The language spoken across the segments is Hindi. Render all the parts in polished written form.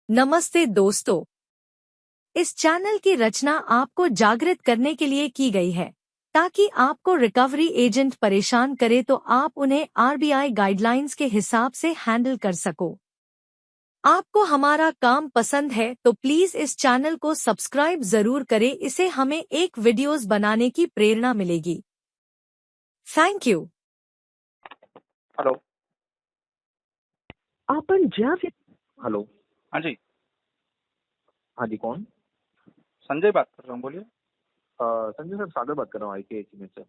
नमस्ते दोस्तों, इस चैनल की रचना आपको जागृत करने के लिए की गई है ताकि आपको रिकवरी एजेंट परेशान करे तो आप उन्हें आरबीआई गाइडलाइंस के हिसाब से हैंडल कर सको। आपको हमारा काम पसंद है तो प्लीज इस चैनल को सब्सक्राइब जरूर करें, इससे हमें एक वीडियोस बनाने की प्रेरणा मिलेगी। Thank you. हेलो। आपण ज्या हेलो। हाँ जी, हाँ जी, कौन? संजय बात कर रहा हूँ, बोलिए। संजय सर, सागर बात कर रहा हूँ आईसीआईसी में से।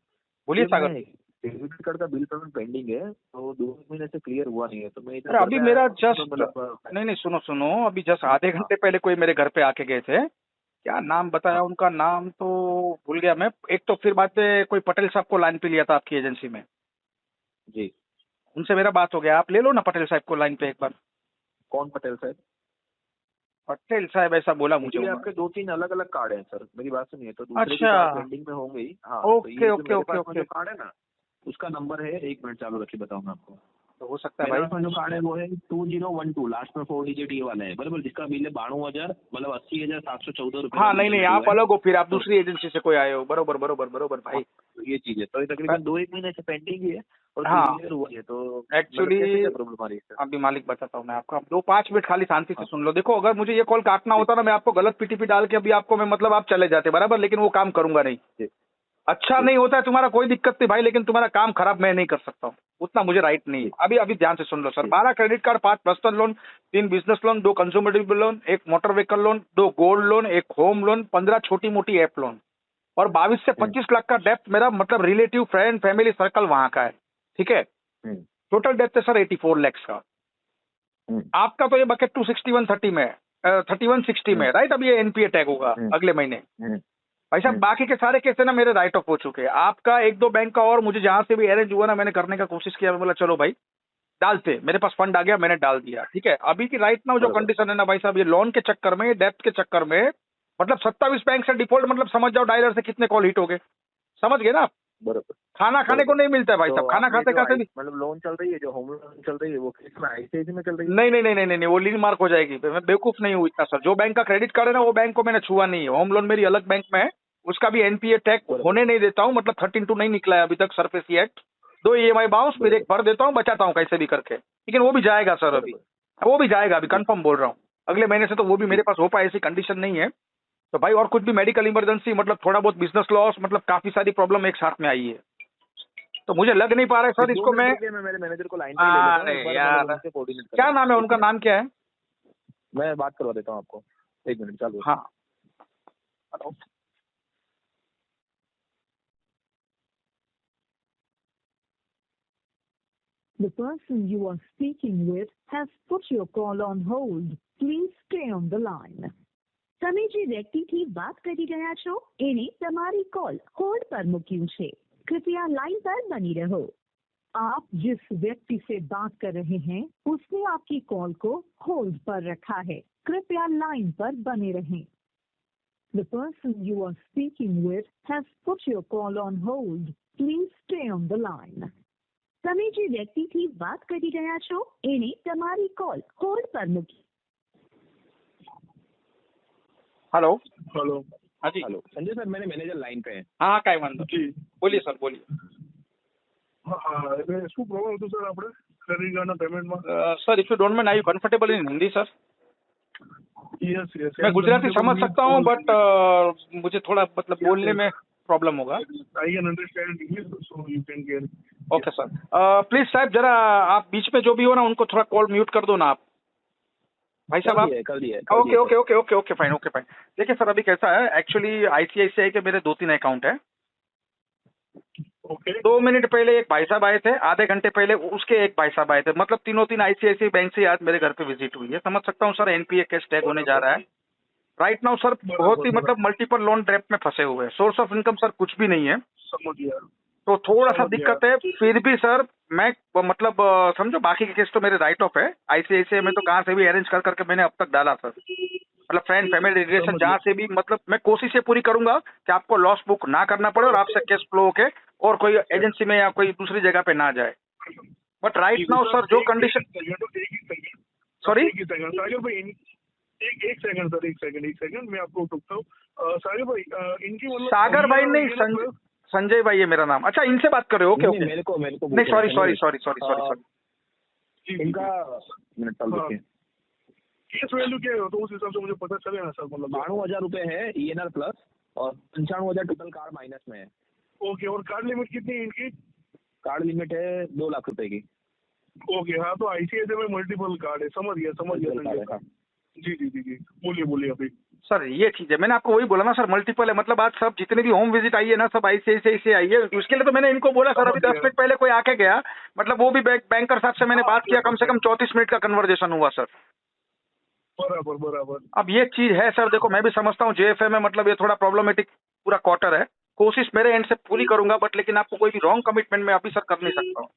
बोलिए ये सागर। मैं क्रेडिट कार्ड का बिल पेमेंट पेंडिंग है, तो 2 महीने से क्लियर हुआ नहीं है, तो मैं अरे अभी मेरा जस्ट मतलब नहीं, सुनो, अभी जस्ट आधे हाँ। घंटे पहले कोई मेरे घर पे आके गए थे। क्या नाम बताया हाँ। उनका, नाम तो भूल गया मैं। एक तो फिर बाद में कोई पटेल साहब को लाइन पे लिया था आपकी एजेंसी में, जी। उनसे मेरा बात हो गया। आप ले लो ना पटेल साहब को लाइन पे एक बार। कौन पटेल साहब? पटेल साहब ऐसा बोला मुझे एक्चुअली उन्होंने। आपके 2-3 अलग अलग कार्ड हैं सर, मेरी बात सुनिए। तो दूसरे भी अच्छा, कार्ड पेंडिंग में होंगे ही। हाँ, तो ये ओके जो ओके मेरे ओके पास में ओके। जो कार्ड है ना, उसका नंबर है, 1 मिनट चालू रखिए, बताऊंगा आपको। तो हो सकता है मेरे भाई। पास में जो कार्ड है वो है 2012, लास्ट में 4 डिजिट ये वाला है, बराबर, जिसका बिल है 92,000, मतलब 80,714 रुपए। हाँ नहीं, आप अलग हो, फिर आप दूसरी एजेंसी से कोई आए हो। बरोबर बरोबर बरोबर भाई। ये चीज है, तो ये तकरीबन 2-1 महीने से पेंडिंग ही है और हाँ क्लियर हुआ है। तो एक्चुअली मतलब कैसे क्या प्रॉब्लम आ रही है सर? अभी मालिक बताता हूँ मैं आपको। आप 2-5 मिनट खाली शांति से हाँ। सुन लो। देखो, अगर मुझे ये कॉल काटना होता ना, मैं आपको गलत पीटीपी डाल के अभी आपको मैं मतलब आप चले जाते बराबर, लेकिन वो काम करूंगा नहीं। जी। अच्छा जी। नहीं होता है तुम्हारा, कोई दिक्कत नहीं भाई, लेकिन तुम्हारा काम खराब मैं नहीं कर सकता हूँ, उतना मुझे राइट नहीं है। जी। अभी अभी ध्यान से सुन लो सर। जी। 12 credit card, 5 personal loan, 3 business loan, 2 consumer durable loan, 1 motor vehicle loan, 2 gold loan, 1 home loan, 15 छोटी मोटी ऐप लोन और 22 से 25 लाख का डेप्थ मेरा मतलब रिलेटिव फ्रेंड फैमिली सर्कल वहां का है। ठीक है, टोटल डेप्थ है सर 84 लैक्स का। आपका तो ये बकेट 26130 में 3160 में, राइट? अब ये एनपीए टैग होगा अगले महीने। भाई साहब, बाकी के सारे केस है ना मेरे राइट ऑफ हो चुके हैं। आपका 1-2 बैंक का और मुझे जहां से भी अरेंज हुआ ना, मैंने करने का कोशिश किया। मैं बोला चलो भाई डालते, मेरे पास फंड आ गया, मैंने डाल दिया। ठीक है, अभी की राइट नाउ जो बराबर। कंडीशन है ना भाई साहब, ये लोन के चक्कर में, डेप्थ के चक्कर में, मतलब 27 बैंक से डिफॉल्ट, मतलब समझ जाओ डायलर से कितने कॉल हिट हो गए। समझ गए ना आप? बराबर। खाना खाने को नहीं मिलता है भाई तो साहब, खाना आपने खाते जो खाते भी। मतलब लोन चल रही है, जो होम लोन चल रही है, वो किस में आईसीआईसी में चल रही है? नहीं नहीं नहीं नहीं नहीं नहीं, वो लीन मार्क हो जाएगी। मैं बेवकूफ नहीं हूँ इतना सर। जो बैंक का क्रेडिट कार्ड है ना, वो बैंक को मैंने छुआ नहीं है। होम लोन मेरी अलग बैंक में है, उसका भी एनपीए टैग होने नहीं देता हूँ। मतलब 13-2 नहीं निकला है अभी तक सरफेस एक्ट। 2 ईएमआई बाउंस, फिर एक भर देता हूँ, बचाता हूँ कैसे भी करके। लेकिन वो भी जाएगा सर, अभी वो भी जाएगा, अभी कंफर्म बोल रहा हूँ। अगले महीने से तो वो भी मेरे पास हो पाए, ऐसी कंडीशन नहीं है। तो भाई, और कुछ भी मेडिकल इमरजेंसी, मतलब थोड़ा बहुत बिजनेस लॉस, मतलब काफी सारी प्रॉब्लम एक साथ में आई है। तो मुझे लग नहीं पा रहा है सर इसको मैं। मेरे मैनेजर को लाइन पे ले लेता हूँ अरे एक बार, यार, मतलब उनसे कोऑर्डिनेट क्या करें। नाम है उनका, नाम क्या है? मैं बात करवा देता हूँ आपको, 1 मिनट चालू। हाँ, hello. The person you are speaking with has put your call on hold. Please stay on the line. તમે જે વ્યક્તિથી વાત કરી રહ્યા છો એને તમારી કોલ હોલ્ડ પર મૂક્યું છે. कृपया लाइन पर बनी रहो. आप जिस व्यक्ति से बात कर रहे हैं उसने आपकी कॉल को होल्ड पर रखा है. कृपया लाइन पर बने रहें. The person you are speaking with has put your call on hold. Please stay on the line. તમે જે વ્યક્તિથી વાત કરી રહ્યા છો એને તમારી કોલ હોલ્ડ પર મૂકી. हेलो। हेलो। हाँ जी। हेलो संजय सर, मेरे मैनेजर लाइन पे हैं। हाँ काय वांधो। જી बोलिए सर, बोलिए। હા એટલે શું પ્રોબ્લેમ હતું સર આપણે ક્રેડિટ કાર્ડના પેમેન્ટમાં? Sir if you don't mind, I you comfortable in Hindi sir? Yes yes मैं गुजराती समझ सकता हूँ, बट मुझे थोड़ा मतलब बोलने में प्रॉब्लम होगा। I can understand English so you can can. Okay sir, please साहब जरा आप बीच में जो भी हो ना, उनको थोड़ा कॉल म्यूट कर दो ना आप। भाई साहब आप कर दिया okay okay okay okay okay fine, okay fine. देखिए सर, अभी कैसा है, एक्चुअली आईसीआईसीआई के मेरे 2-3 अकाउंट है। ओके 2 मिनट पहले एक भाई साहब आए थे, आधे घंटे पहले उसके एक भाई साहब आए थे। मतलब तीन आईसीआईसीआई बैंक से आज मेरे घर पे विजिट हुई है। समझ सकता हूँ सर, एनपीए केस टैग होने जा रहा है राइट नाउ सर। बहुत ही मतलब मल्टीपल लोन ट्रैप में फंसे हुए हैं। सोर्स ऑफ इनकम सर कुछ भी नहीं है, समझ गया। तो थोड़ा सा समझ गया। दिक्कत है। फिर भी सर मैं मतलब समझो, बाकी के केस तो मेरे राइट ऑफ है। आईसीआईसीआई में तो कहाँ से भी अरेंज कर करके मैंने अब तक डाला सर। मतलब फ्रेंड फैमिली रिलेशन समझ जहाँ से भी, मतलब मैं कोशिश ये पूरी करूंगा कि आपको लॉस बुक ना करना पड़े और आपसे कैश फ्लो होके और कोई एजेंसी में या कोई दूसरी जगह पे ना जाए। बट राइट नाउ सर जो कंडीशन, एक ही सेकंड सॉरी एक ही सेकंड सागर भाई एक सेकंड सर, एक सेकंड मैं आपको टोकता हूँ। सागर भाई इनकी मतलब सागर भाई नहीं, ये ना संजय भाई है मेरा नाम। अच्छा, इनसे बात कर रहे हो? ओके नहीं, ओके। मेरे को नहीं, सॉरी। इनका मिनट साल देखिए, केस वैल्यू क्या है तो उस हिसाब से मुझे पता चले ना सर। मतलब 92,000 रुपए है ENR प्लस और 95,000 टोटल कार्ड माइनस में है। ओके, और कार्ड लिमिट कितनी है इनकी? कार्ड लिमिट है 2 लाख रुपए की। ओके, हाँ तो ICICI में मल्टीपल कार्ड है, समझ गया संजय हाँ। जी। बोलिए अभी। सर ये चीज है, मैंने आपको वही बोला ना सर, मल्टीपल है। मतलब आज सब जितने भी होम विजिट आई है ना, सब ICICI से आई है। उसके लिए तो मैंने इनको बोला सर, अभी 10 मिनट पहले कोई आके गया, मतलब वो भी बैंकर साहब से मैंने बात किया, कम से कम 34 मिनट का कन्वर्जेशन हुआ सर। बराबर। अब ये चीज है सर, देखो मैं भी समझता हूँ JFA में मतलब ये थोड़ा प्रॉब्लमेटिक पूरा क्वार्टर है। कोशिश मेरे एंड से पूरी करूंगा, बट लेकिन आपको कोई भी रॉन्ग कमिटमेंट में अभी सर कर नहीं सकता हूँ।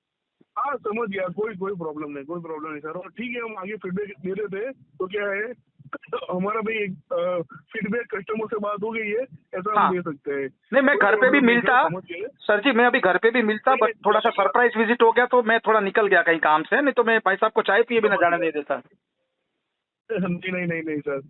हाँ समझ गया, कोई प्रॉब्लम नहीं सर। और ठीक है, हम आगे फीडबैक दे रहे थे तो क्या है हमारा भी एक फीडबैक कस्टमर से बात हो गई है, ऐसा हम दे सकते हैं। नहीं, मैं घर पे भी मिलता सर जी, मैं अभी घर पे भी मिलता, बट थोड़ा सा सरप्राइज विजिट हो गया तो मैं थोड़ा निकल गया कहीं काम से, नहीं तो मैं भाई साहब को चाय पिए बिना जाने नहीं देता। नहीं सर,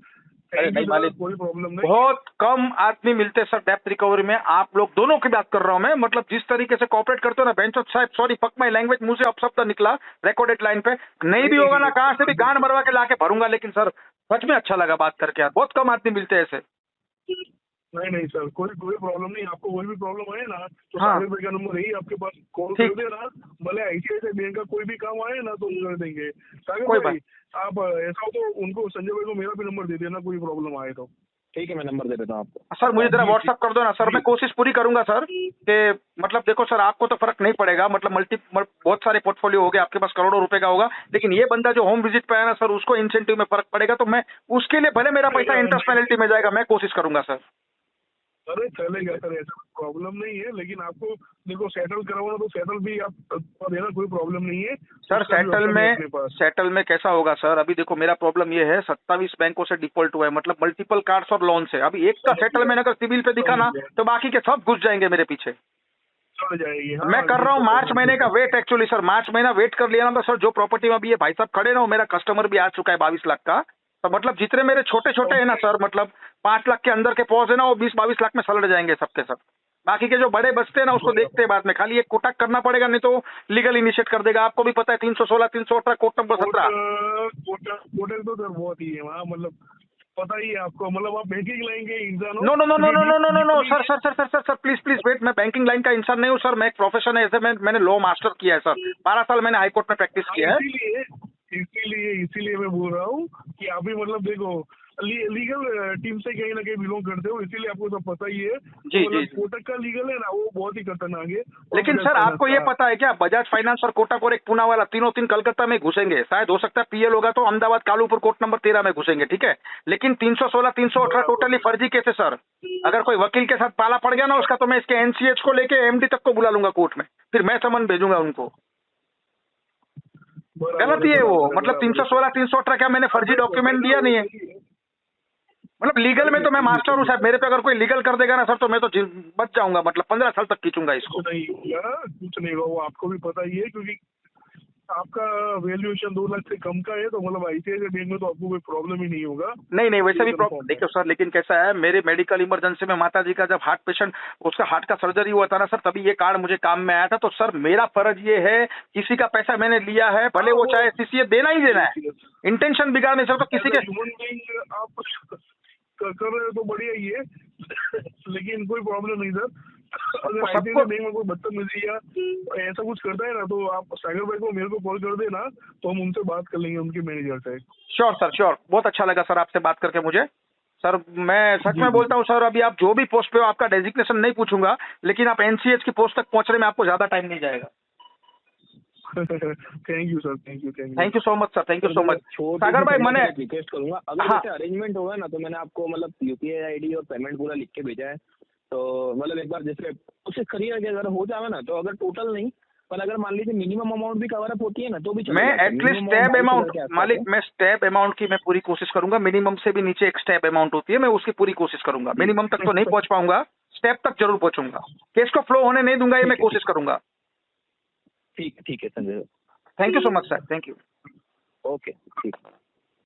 अरे नहीं मालिक, कोई प्रॉब्लम नहीं। बहुत कम आदमी मिलते सर डेप्थ रिकवरी में। आप लोग दोनों की बात कर रहा हूँ मैं, मतलब जिस तरीके से कॉपरेट करते हो ना बेंचोद साहब, सॉरी फक माई लैंग्वेज, मुझे अपशब्द निकला रिकॉर्डेड लाइन पे, नहीं भी होगा ना कहाँ से भी गांड मरवा के लाके भरूंगा। लेकिन सर सच में अच्छा लगा बात करके यार, बहुत कम आदमी मिलते हैं ऐसे। नहीं सर, कोई प्रॉब्लम नहीं। आपको कोई भी प्रॉब्लम आए ना तो हाँ। सागर भाई का नंबर यही आपके पास, कॉल कर देना। भले ICICI बैंक का कोई भी काम आए ना तो कर देंगे। सागर भाई आप ऐसा हो तो उनको, संजय भाई को मेरा भी नंबर दे देना, कोई प्रॉब्लम आए तो। ठीक है, मैं नंबर दे देता हूँ आपको। सर मुझे जरा व्हाट्सअप कर दो ना सर, मैं कोशिश पूरी करूंगा सर कि मतलब देखो सर, आपको तो फर्क नहीं पड़ेगा, मतलब बहुत सारे पोर्टफोलियो हो गए आपके पास, करोड़ों रुपए का होगा, लेकिन ये बंदा जो होम विजिट पे आया ना सर, उसको इंसेंटिव में फर्क पड़ेगा, तो मैं उसके लिए भले मेरा पैसा इंटरेस्ट पेनल्टी में जाएगा, मैं कोशिश करूंगा सर। अरे चलेगा सर, ऐसा प्रॉब्लम नहीं है। लेकिन आपको देखो सेटल करवाना तो सेटल भी आप देना, कोई प्रॉब्लम नहीं है सर। सेटल में कैसा होगा सर? अभी देखो मेरा प्रॉब्लम ये है, 27 बैंकों से डिफॉल्ट हुआ है, मतलब मल्टीपल कार्ड्स और लोन से। अभी एक का सेटलमेंट अगर सिविल पे दिखा ना तो बाकी के सब घुस जाएंगे मेरे पीछे। चल जाएगी। हाँ, मैं कर रहा हूँ मार्च महीने का वेट, एक्चुअली सर मार्च महीना वेट कर लिया ना तो सर, जो प्रॉपर्टी में अभी ये भाई साहब खड़े ना, मेरा कस्टमर भी आ चुका है 22 लाख का। तो मतलब जितने मेरे छोटे है ना सर, मतलब 5 लाख के अंदर के पॉज है ना, वो 20-22 लाख में सलट जाएंगे सबके सब। बाकी के जो बड़े बचते हैं ना उसको देखते हैं बाद में, खाली एक कोटक करना पड़ेगा, नहीं तो लीगल इनिशिएट कर देगा। आपको भी पता है 316, 318 कोट नंबर 17 कोटक तो सर बहुत ही है वहाँ, मतलब पता ही है आपको। मतलब आप बैंकिंग लाइन के इंसान हो? नो सर प्लीज वेट, मैं बैंकिंग लाइन का इंसान नहीं हूँ सर। मैं एक प्रोफेशन है, ऐसे मैंने लॉ मास्टर किया है सर, 12 साल मैंने हाईकोर्ट में प्रैक्टिस किया है। इसीलिए मैं बोल रहा हूँ कि आप भी मतलब देखो लीगल टीम से कहीं ना कहीं बिलोंग करते हो, इसीलिए आपको सब पता ही है। जी। कोटक का लीगल है ना, वो बहुत ही खतरनाक है। लेकिन सर आपको ये पता है क्या, बजाज फाइनेंस और कोटक और एक पूना वाला, तीनों कलकत्ता में घुसेंगे। शायद हो सकता है PL होगा तो अहमदाबाद कालूपुर कोर्ट नंबर 13 में घुसेंगे, ठीक है। लेकिन 316, 318 टोटली फर्जी केस है सर। अगर कोई वकील के साथ पाला पड़ गया ना उसका, तो मैं इसके NCH को लेके MD तक को बुला लूंगा कोर्ट में, फिर मैं समन भेजूंगा उनको। गलत ही है वो, मतलब 316, 318 क्या मैंने फर्जी डॉक्यूमेंट दिया नहीं है। मतलब लीगल में तो मैं मास्टर हूँ साहब, मेरे पे अगर कोई लीगल कर देगा ना सर तो मैं तो बच जाऊंगा, मतलब 15 साल तक खींचूंगा इसको। कुछ नहीं होगा, वो आपको भी पता ही है, क्योंकि आपका वैल्यूएशन 2 लाख से कम का है, तो मतलब ICICI बैंक में तो आपको कोई प्रॉब्लम ही नहीं होगा। नहीं वैसे भी प्रॉब्लम देखिए सर, लेकिन कैसा है, मेरे मेडिकल इमरजेंसी में माता जी का जब हार्ट पेशेंट, उसका हार्ट का सर्जरी हुआ था ना सर, तभी ये कार्ड मुझे काम में आया था। तो सर मेरा फर्ज ये है, किसी का पैसा मैंने लिया है, भले वो चाहे CCA देना ही देना है, इंटेंशन बिगाड़ नहीं सकता किसी के। ह्यूमन बीइंग आप कर रहे हो तो बढ़िया ही है लेकिन कोई प्रॉब्लम नहीं सर। अगर ICICI बैंक में कोई बदतमीजी या ऐसा कुछ करता है ना तो आप सागर भाई को, मेरे को कॉल कर देना, तो हम उनसे बात कर लेंगे, उनके मैनेजर से। Sure sir, sure. बहुत अच्छा लगा सर आपसे बात करके मुझे। सर मैं सच में बोलता हूँ सर, अभी आप जो भी पोस्ट पे हो, आपका डेजिग्नेशन नहीं पूछूंगा, लेकिन आप NCH की पोस्ट तक पहुंचने में आपको ज्यादा टाइम नहीं जाएगा। Thank you sir, thank you so much sir, thank you so much Sagar भाई। मैंने रिक्वेस्ट करूंगा, अगर जैसे अरेंजमेंट होगा ना तो मैंने आपको मतलब UPI ID और पेमेंट पूरा लिख के भेजा है, तो मतलब एक बार जैसे कोशिश करिए कि अगर हो जाए ना, तो अगर टोटल नहीं पर अगर मान लीजिए मिनिमम अमाउंट भी कवर अप होती है ना तो भी मैं एटलीस्ट स्टैब अमाउंट मालिक, मैं स्टैब अमाउंट की मैं पूरी कोशिश करूंगा। मिनिमम से भी नीचे एक स्टैब अमाउंट होती है, मैं उसकी पूरी कोशिश करूंगा। मिनिमम तक तो नहीं पहुंच पाऊंगा, स्टेप तक जरूर पहुंचूंगा। केस को फ्लो होने नहीं दूंगा, ये मैं कोशिश करूंगा। ठीक है Sanjay, thank you so much sir, thank you. Okay ठीक है।